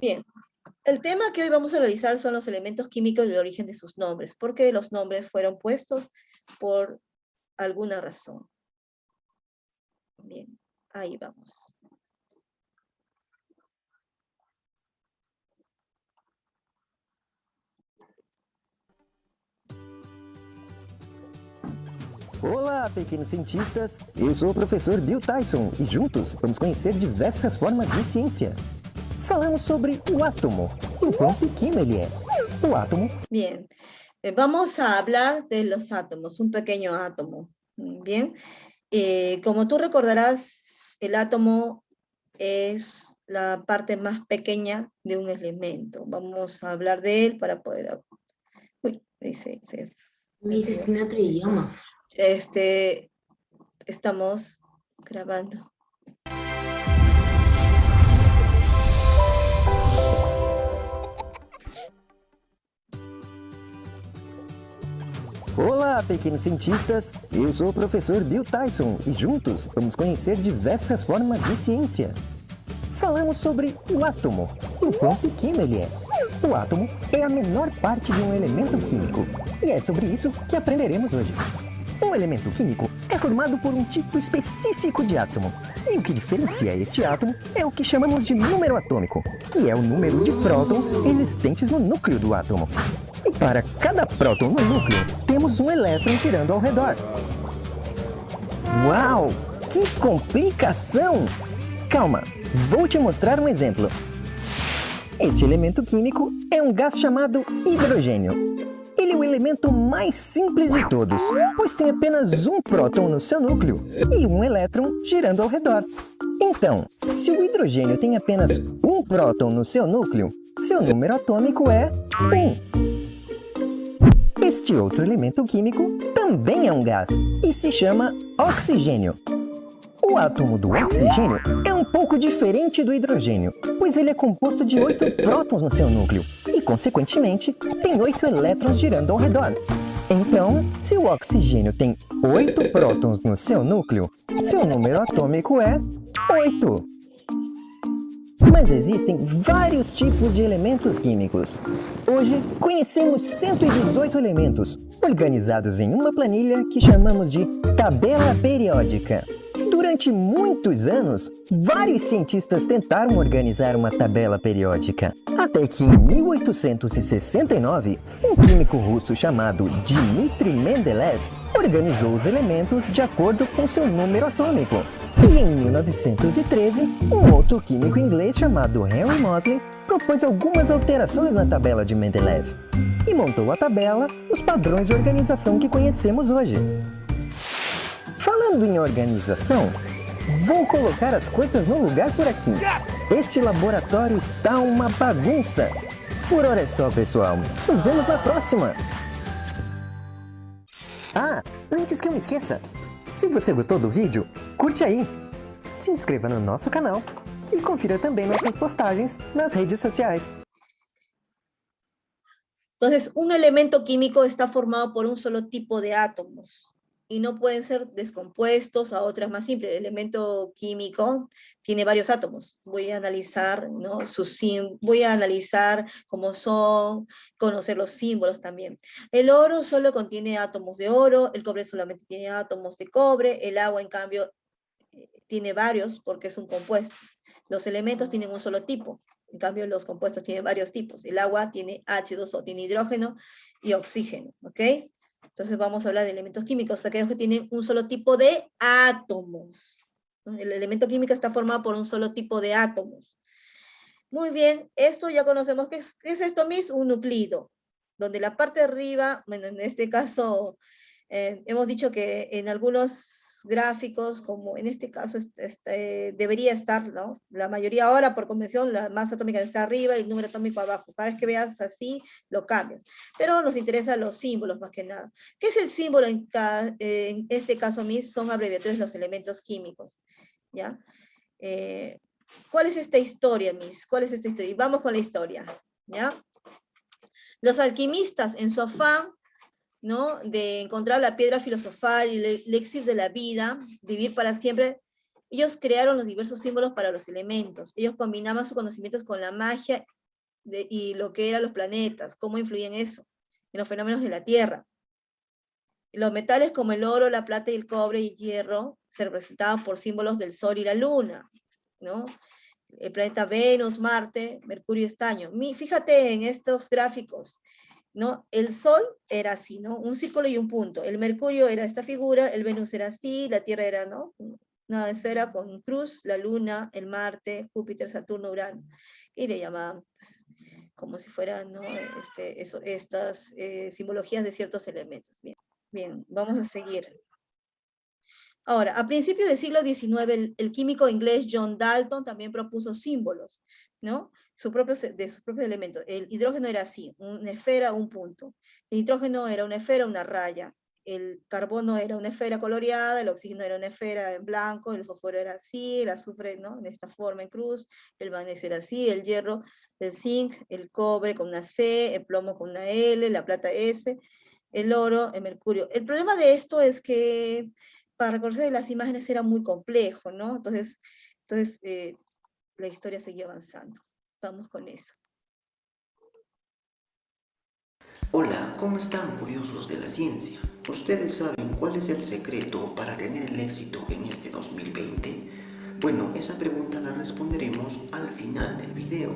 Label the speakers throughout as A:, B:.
A: Bien, el tema que hoy vamos a realizar son los elementos químicos y el origen de sus nombres, porque los nombres fueron puestos por alguna razón. Bien, ahí vamos.
B: Olá, pequenos cientistas! Eu sou o professor Bill Tyson e juntos vamos conhecer diversas formas de ciência. Falamos sobre o átomo e o quão pequeno ele é. O átomo.
A: Bien, vamos a hablar de los átomos, un pequeño átomo. Bien, como tú recordarás, el átomo es la parte más pequeña de un elemento. Vamos a hablar de él para poder... Uy,
C: Me dices en otro idioma.
A: Estamos grabando.
B: Olá, pequenos cientistas! Eu sou o professor Bill Tyson e juntos vamos conhecer diversas formas de ciência. Falamos sobre o átomo e o quão pequeno ele é. O átomo é a menor parte de um elemento químico e é sobre isso que aprenderemos hoje. Um elemento químico é formado por um tipo específico de átomo, e o que diferencia este átomo é o que chamamos de número atômico, que é o número de prótons existentes no núcleo do átomo. E para cada próton no núcleo, temos um elétron girando ao redor. Uau! Que complicação! Calma, vou te mostrar um exemplo. Este elemento químico é um gás chamado hidrogênio. Ele é o elemento mais simples de todos, pois tem apenas um próton no seu núcleo e um elétron girando ao redor. Então, se o hidrogênio tem apenas um próton no seu núcleo, seu número atômico é 1. Este outro elemento químico também é um gás e se chama oxigênio. O átomo do oxigênio é um pouco diferente do hidrogênio, pois ele é composto de 8 prótons no seu núcleo e, consequentemente, tem 8 elétrons girando ao redor. Então, se o oxigênio tem 8 prótons no seu núcleo, seu número atômico é 8. Mas existem vários tipos de elementos químicos. Hoje, conhecemos 118 elementos, organizados em uma planilha que chamamos de tabela periódica. Durante muitos anos, vários cientistas tentaram organizar uma tabela periódica, até que em 1869, um químico russo chamado Dmitry Mendeleev organizou os elementos de acordo com seu número atômico. E em 1913, um outro químico inglês chamado Henry Moseley propôs algumas alterações na tabela de Mendeleev e montou a tabela, os padrões de organização que conhecemos hoje. Falando em organização, vou colocar as coisas no lugar por aqui. Este laboratório está uma bagunça. Por hora é só, pessoal. Nos vemos na próxima. Ah, antes que eu me esqueça, se você gostou do vídeo, curte aí, se inscreva no nosso canal e confira também nossas postagens nas redes sociais.
A: Entonces, un elemento químico está formado por un solo tipo de átomos y no pueden ser descompuestos a otras más simples. El elemento químico tiene varios átomos. Voy a analizar, ¿no? Voy a analizar cómo son, conocer los símbolos también. El oro solo contiene átomos de oro, el cobre solamente tiene átomos de cobre, el agua, en cambio, tiene varios porque es un compuesto. Los elementos tienen un solo tipo. En cambio, los compuestos tienen varios tipos. El agua tiene H2O, tiene hidrógeno y oxígeno, ¿ok? Entonces vamos a hablar de elementos químicos, aquellos que tienen un solo tipo de átomos. El elemento químico está formado por un solo tipo de átomos. Muy bien, esto ya conocemos. ¿Qué es esto, Miss? Un nucleido, donde la parte de arriba, bueno, en este caso, hemos dicho que en algunos gráficos, como en este caso debería estar, ¿no? La mayoría ahora, por convención, la masa atómica está arriba y el número atómico abajo. Cada vez que veas así, lo cambias. Pero nos interesan los símbolos más que nada. ¿Qué es el símbolo en este caso, Miss? Son abreviaturas de los elementos químicos, ¿ya? ¿Cuál es esta historia, Miss? ¿Cuál es esta historia? Y vamos con la historia, ¿ya? Los alquimistas, en su afán, ¿no?, de encontrar la piedra filosofal y el elixir de la vida, vivir para siempre, Ellos crearon los diversos símbolos para los elementos. Ellos combinaban sus conocimientos con la magia y lo que eran los planetas, cómo influían eso, en los fenómenos de la Tierra. Los metales como el oro, la plata y el cobre y el hierro se representaban por símbolos del Sol y la Luna, ¿no? El planeta Venus, Marte, Mercurio y estaño. Fíjate en estos gráficos, ¿no? El Sol era así, ¿no? Un círculo y un punto. El Mercurio era esta figura, el Venus era así, la Tierra era, ¿no? Una esfera con un cruz, la Luna, el Marte, Júpiter, Saturno, Urano. Y le llamaban, pues, como si fueran, ¿no? Estas simbologías de ciertos elementos. Bien, bien, vamos a seguir. Ahora, a principios del siglo XIX, el químico inglés John Dalton también propuso símbolos, ¿no? De sus propios elementos. El hidrógeno era así, una esfera, un punto. El nitrógeno era una esfera, una raya. El carbono era una esfera coloreada, el oxígeno era una esfera en blanco, el fósforo era así, el azufre, ¿no? En esta forma, en cruz, el magnesio era así, el hierro, el zinc, el cobre con una C, el plomo con una L, la plata S, el oro, el mercurio. El problema de esto es que para reconocer las imágenes era muy complejo, ¿no? Entonces la historia seguía avanzando. Vamos con eso.
D: Hola, ¿cómo están, curiosos de la ciencia? ¿Ustedes saben cuál es el secreto para tener el éxito en este 2020? Bueno, esa pregunta la responderemos al final del video.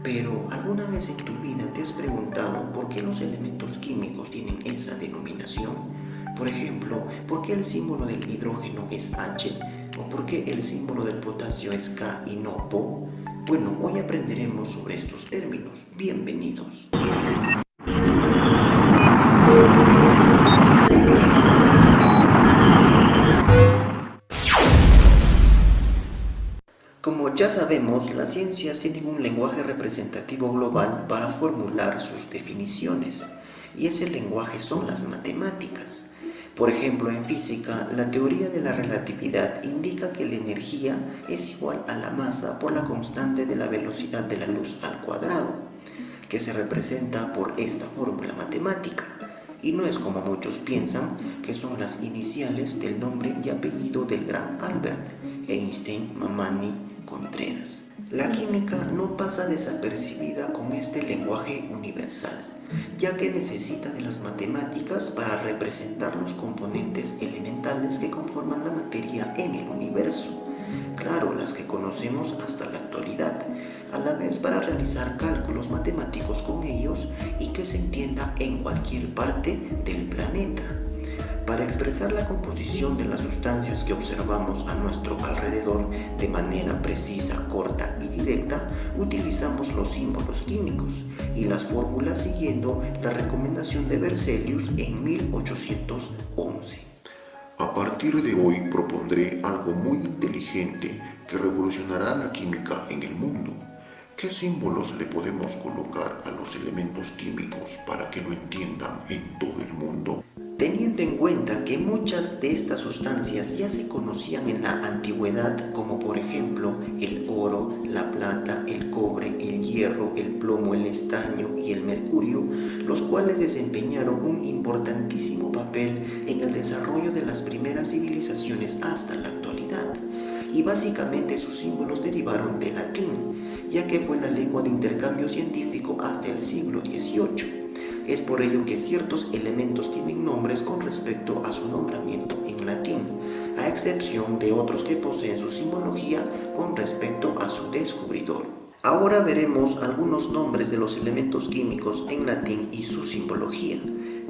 D: Pero, ¿alguna vez en tu vida te has preguntado por qué los elementos químicos tienen esa denominación? Por ejemplo, ¿por qué el símbolo del hidrógeno es H? ¿O por qué el símbolo del potasio es K y no Po? Bueno, hoy aprenderemos sobre estos términos. Bienvenidos. Como ya sabemos, las ciencias tienen un lenguaje representativo global para formular sus definiciones, y ese lenguaje son las matemáticas. Por ejemplo, en física, la teoría de la relatividad indica que la energía es igual a la masa por la constante de la velocidad de la luz al cuadrado, que se representa por esta fórmula matemática. Y no es como muchos piensan, que son las iniciales del nombre y apellido del gran Albert Einstein Mamani Contreras. La química no pasa desapercibida con este lenguaje universal, ya que necesita de las matemáticas para representar los componentes elementales que conforman la materia en el universo. Claro, las que conocemos hasta la actualidad, a la vez para realizar cálculos matemáticos con ellos y que se entienda en cualquier parte del planeta. Para expresar la composición de las sustancias que observamos a nuestro alrededor de manera precisa, corta y directa, utilizamos los símbolos químicos y las fórmulas siguiendo la recomendación de Berzelius en 1811.
E: A partir de hoy propondré algo muy inteligente que revolucionará la química en el mundo. ¿Qué símbolos le podemos colocar a los elementos químicos para que lo entiendan en todo el mundo?
D: Teniendo en cuenta que muchas de estas sustancias ya se conocían en la antigüedad, como por ejemplo el oro, la plata, el cobre, el hierro, el plomo, el estaño y el mercurio, los cuales desempeñaron un importantísimo papel en el desarrollo de las primeras civilizaciones hasta la actualidad, y básicamente sus símbolos derivaron del latín, ya que fue la lengua de intercambio científico hasta el siglo XVIII. Es por ello que ciertos elementos tienen nombres con respecto a su nombramiento en latín, a excepción de otros que poseen su simbología con respecto a su descubridor. Ahora veremos algunos nombres de los elementos químicos en latín y su simbología.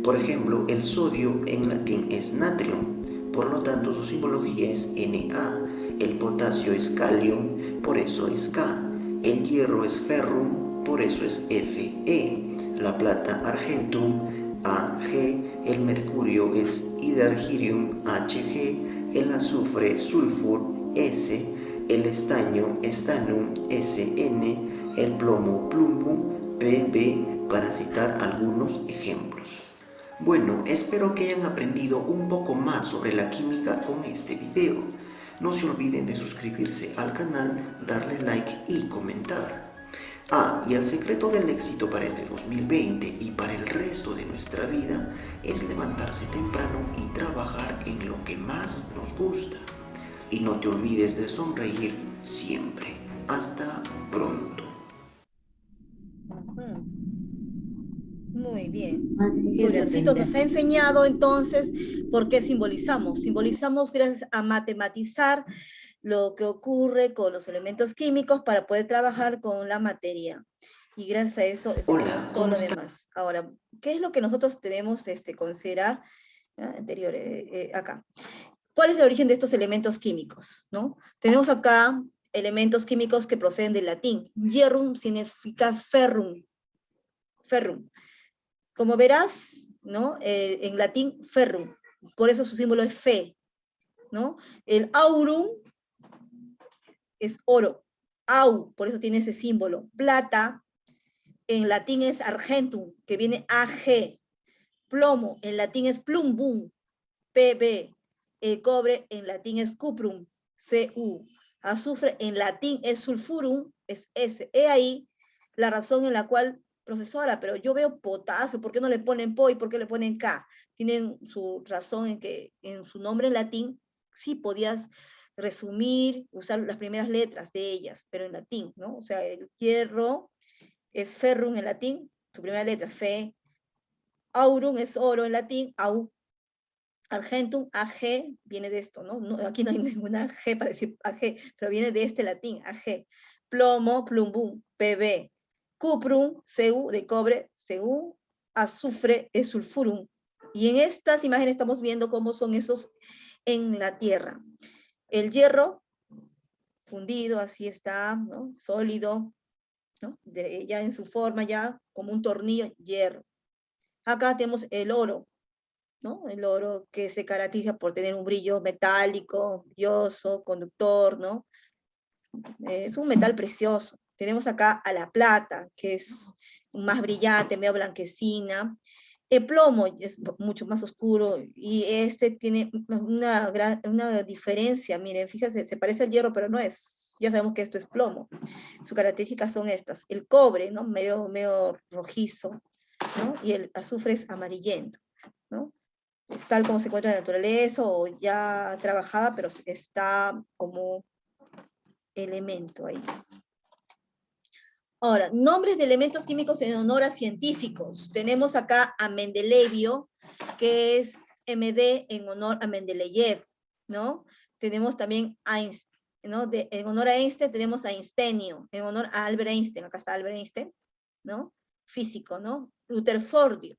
D: Por ejemplo, el sodio en latín es natrium, por lo tanto su simbología es Na. El potasio es kalium, por eso es K. El hierro es ferrum, por eso es Fe. La plata argentum, Ag, el mercurio es hidargirium, Hg, el azufre sulfur, S, el estaño estanum, Sn, el plomo plumbum, Pb, para citar algunos ejemplos. Bueno, espero que hayan aprendido un poco más sobre la química con este video. No se olviden de suscribirse al canal, darle like y comentar. Y el secreto del éxito para este 2020 y para el resto de nuestra vida es levantarse temprano y trabajar en lo que más nos gusta. y no te olvides de sonreír siempre. Hasta pronto.
A: Ujú. Muy bien.
C: Fácil de
A: Juliancito
C: aprender.
A: nos ha enseñado entonces por qué simbolizamos. Simbolizamos gracias a matematizar lo que ocurre con los elementos químicos para poder trabajar con la materia. Y gracias a eso
D: Hola,
A: tenemos todo
D: ¿cómo
A: lo
D: estás?
A: demás. Ahora, ¿qué es lo que nosotros tenemos considerar anterior acá? ¿Cuál es el origen de estos elementos químicos? ¿No? Tenemos acá elementos químicos que proceden del latín. Hierrum significa ferrum. Ferrum. Como verás, ¿no? En latín, ferrum. Por eso su símbolo es Fe, ¿no? El aurum es oro. Au, por eso tiene ese símbolo. Plata, en latín es argentum, que viene AG. Plomo, en latín es plumbum, PB. El cobre, en latín es cuprum, CU. Azufre, en latín es sulfurum, es S. He ahí la razón en la cual, profesora, pero yo veo potasio, ¿por qué no le ponen po y por qué le ponen K? Tienen su razón en que en su nombre en latín sí podías resumir, usar las primeras letras de ellas, pero en latín, ¿no? O sea, el hierro es ferrum en latín, su primera letra, fe. Aurum es oro en latín, au. Argentum, AG, viene de esto, ¿no? No, aquí no hay ninguna G para decir AG, pero viene de este latín, AG. Plomo, plumbum, PB. Cuprum, Cu, de cobre, Cu. Azufre, es sulfurum. Y en estas imágenes estamos viendo cómo son esos en la tierra. El hierro fundido, así está, ¿no? Sólido, ¿no? Ya en su forma, ya como un tornillo, hierro. Acá tenemos el oro, ¿no? El oro que se caracteriza por tener un brillo metálico, brilloso, conductor, ¿no? Es un metal precioso. Tenemos acá a la plata, que es más brillante, medio blanquecina. El plomo es mucho más oscuro y este tiene una diferencia. Miren, fíjense, se parece al hierro, pero no es. Ya sabemos que esto es plomo. Sus características son estas. El cobre, ¿no? Medio rojizo, ¿no? Y el azufre es amarillento, ¿no? Es tal como se encuentra en la naturaleza o ya trabajada, pero está como elemento ahí. Ahora, nombres de elementos químicos en honor a científicos. Tenemos acá a Mendelevio, que es MD en honor a Mendeleev, ¿no? Tenemos también Einstein, ¿no? En honor a Einstein tenemos a Einsteinio, en honor a Albert Einstein, acá está Albert Einstein, ¿no? Físico, ¿no? Rutherfordio,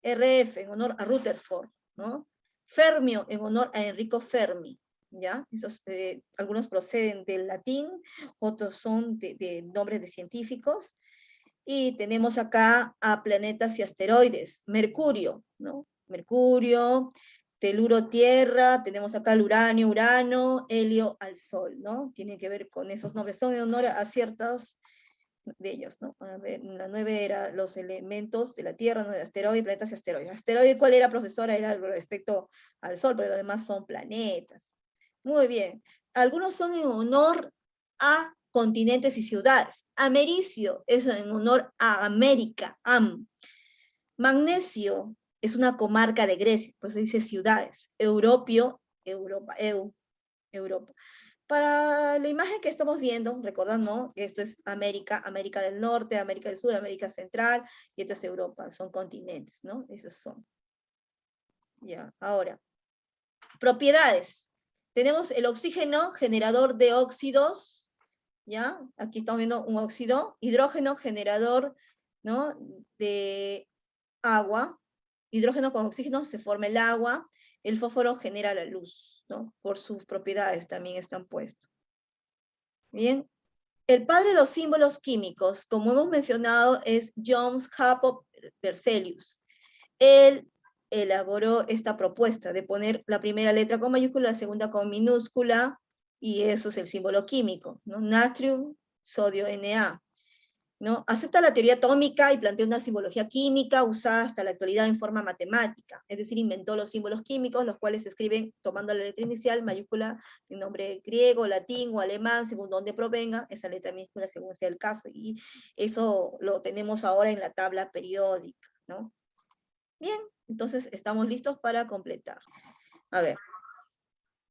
A: RF en honor a Rutherford, ¿no? Fermio en honor a Enrico Fermi, ¿ya? Esos, algunos proceden del latín, otros son de nombres de científicos, y tenemos acá a planetas y asteroides, Mercurio, ¿no? Mercurio, Teluro Tierra, tenemos acá el uranio, Urano, helio al Sol, ¿no? Tiene que ver con esos nombres, son en honor a ciertos de ellos, ¿no? A ver, la 9 era los elementos de la Tierra, ¿no? De asteroides, planetas y asteroides. Asteroide, ¿cuál era, profesora? Era respecto al Sol, pero los demás son planetas. Muy bien. Algunos son en honor a continentes y ciudades. Americio es en honor a América, Am. Magnesio es una comarca de Grecia, por eso dice ciudades. Europio, Europa, Europa. Para la imagen que estamos viendo, recordando que esto es América, América del Norte, América del Sur, América Central, y esta es Europa, son continentes, ¿no? Esos son. Ya, ahora, propiedades. Tenemos el oxígeno, generador de óxidos, ¿ya? Aquí estamos viendo un óxido, hidrógeno, generador, ¿no? De agua, hidrógeno con oxígeno se forma el agua, el fósforo genera la luz, ¿no? Por sus propiedades también están puestos. Bien, el padre de los símbolos químicos, como hemos mencionado, es Johannes Jacob Berzelius. Él elaboró esta propuesta de poner la primera letra con mayúscula, la segunda con minúscula, y eso es el símbolo químico, ¿no? Natrium, sodio, Na. ¿No? Acepta la teoría atómica y plantea una simbología química usada hasta la actualidad en forma matemática, es decir, inventó los símbolos químicos, los cuales se escriben tomando la letra inicial, mayúscula, en nombre griego, latín o alemán, según donde provenga, esa letra minúscula según sea el caso, y eso lo tenemos ahora en la tabla periódica, ¿no? Bien, entonces estamos listos para completar. A ver.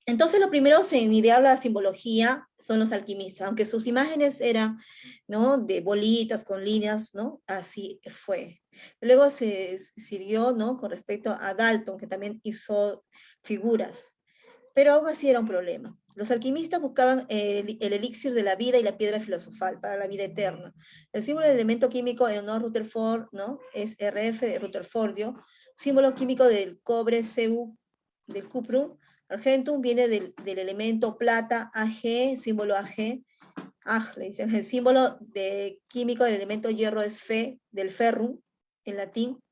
A: Entonces, los primeros en idear la simbología son los alquimistas, aunque sus imágenes eran, ¿no?, de bolitas con líneas, ¿no? Así fue. Luego se siguió, ¿no?, con respecto a Dalton, que también hizo figuras, pero aún así era un problema. Los alquimistas buscaban el elixir de la vida y la piedra filosofal para la vida eterna. El símbolo del elemento químico en honor a Rutherford, ¿no?, es RF de Rutherfordio, símbolo químico del cobre Cu, del cuprum. Argentum viene del elemento plata, Ag, símbolo Ag, le dicen. El símbolo químico del elemento hierro es Fe, del ferrum, en latín.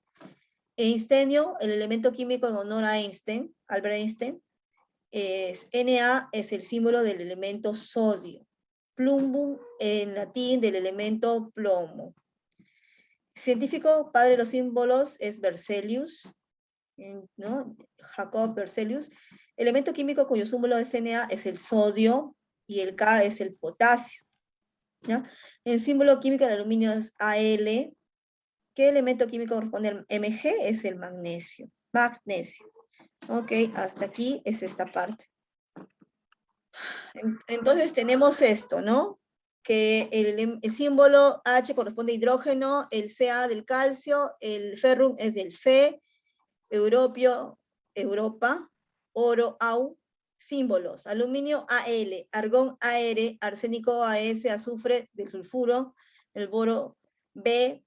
A: Einsteinio, el elemento químico en honor a Einstein, Albert Einstein, Na es el símbolo del elemento sodio. Plumbum, en latín, del elemento plomo. Científico, padre de los símbolos, es Berzelius, ¿no? Jacob Berzelius. Elemento químico cuyo símbolo es Na es el sodio y el K es el potasio, ¿ya? El símbolo químico del aluminio es Al. ¿Qué elemento químico corresponde al Mg? Es el magnesio. Magnesio. Ok, hasta aquí es esta parte. Entonces tenemos esto, ¿no? Que el símbolo H corresponde a hidrógeno, el Ca del calcio, el ferrum es del Fe, europio, Europa, oro, Au, símbolos, aluminio Al, argón Ar, arsénico As, azufre del sulfuro, el boro B,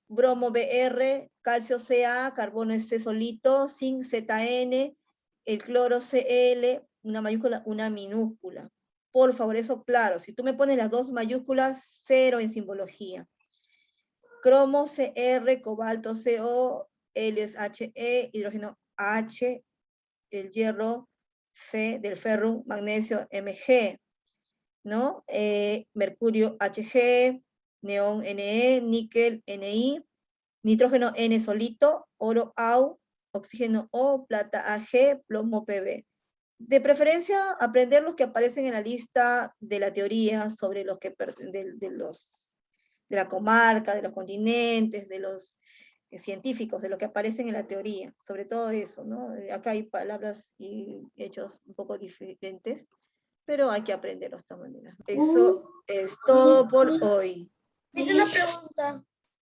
A: bromo Br, calcio Ca, carbono es C solito, zinc ZN, el cloro Cl, una mayúscula, una minúscula. Por favor, eso claro, si tú me pones las dos mayúsculas, cero en simbología. Cromo Cr, cobalto Co, helio es He, hidrógeno H, el hierro Fe, del ferrum, magnesio Mg, ¿no? Mercurio Hg, neón Ne, níquel Ni, nitrógeno N solito, oro Au, oxígeno O, plata Ag, plomo Pb. De preferencia, aprender los que aparecen en la lista de la teoría sobre los que de la comarca, de los continentes, de los científicos, de lo que aparecen en la teoría, sobre todo eso, ¿no? Acá hay palabras y hechos un poco diferentes, pero hay que aprenderlos de esta manera. Eso es todo por hoy.
F: Hice una pregunta.